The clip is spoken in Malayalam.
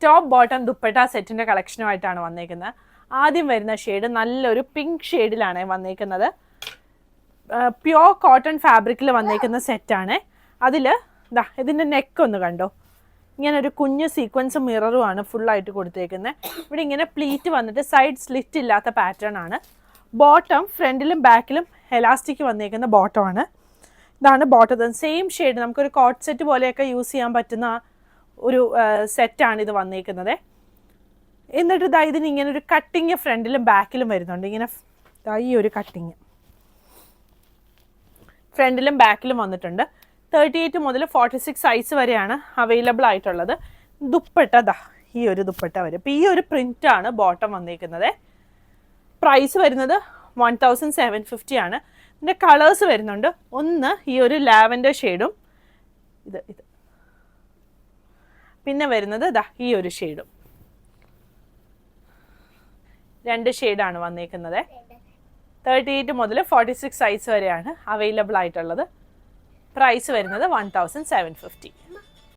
ടോപ്പ് ബോട്ടം ദുപ്പട്ട സെറ്റിൻ്റെ കളക്ഷനുമായിട്ടാണ് വന്നേക്കുന്നത്. ആദ്യം വരുന്ന ഷെയ്ഡ് നല്ലൊരു പിങ്ക് ഷെയ്ഡിലാണ് വന്നേക്കുന്നത്. പ്യോർ കോട്ടൺ ഫാബ്രിക്കിൽ വന്നേക്കുന്ന സെറ്റാണ്. അതിൽ ഇതിൻ്റെ നെക്ക് ഒന്ന് കണ്ടോ, ഇങ്ങനെ ഒരു കുഞ്ഞ് സീക്വൻസ് മിററുമാണ് ഫുള്ളായിട്ട് കൊടുത്തേക്കുന്നത്. ഇവിടെ ഇങ്ങനെ പ്ലീറ്റ് വന്നിട്ട് സൈഡ് സ്ലിറ്റ് ഇല്ലാത്ത പാറ്റേൺ ആണ്. ബോട്ടം ഫ്രണ്ടിലും ബാക്കിലും എലാസ്റ്റിക് വന്നേക്കുന്ന ബോട്ടമാണ്. ഇതാണ് ബോട്ടം. സെയിം ഷെയ്ഡ്, നമുക്കൊരു കോട്ട് സെറ്റ് പോലെയൊക്കെ യൂസ് ചെയ്യാൻ പറ്റുന്ന ഒരു സെറ്റാണ് ഇത് വന്നേക്കുന്നത്. എന്നിട്ട് ഇതിന് ഇങ്ങനെ ഒരു കട്ടിങ് ഫ്രണ്ടിലും ബാക്കിലും വരുന്നുണ്ട്. ഇങ്ങനെ ഈ ഒരു കട്ടിങ് ഫ്രണ്ടിലും ബാക്കിലും വന്നിട്ടുണ്ട്. 38 മുതൽ 46 സൈസ് വരെയാണ് അവൈലബിൾ ആയിട്ടുള്ളത്. ദുപ്പട്ട ഈ ഒരു ദുപ്പട്ട വരും. അപ്പോൾ ഈ ഒരു പ്രിൻ്റാണ് ബോട്ടം വന്നിരിക്കുന്നത്. പ്രൈസ് വരുന്നത് 1750 ആണ്. ഇതിൻ്റെ കളേഴ്സ് വരുന്നുണ്ട്. ഒന്ന് ഈ ഒരു ലാവൻഡർ ഷെയ്ഡും ഇത് പിന്നെ വരുന്നത് ഈ ഒരു ഷെയ്ഡും. 2 ഷെയ്ഡാണ് വന്നിരിക്കുന്നത്. 38 മുതൽ 46 സൈസ് വരെയാണ് അവൈലബിൾ ആയിട്ടുള്ളത്. പ്രൈസ് വരുന്നത് 1750.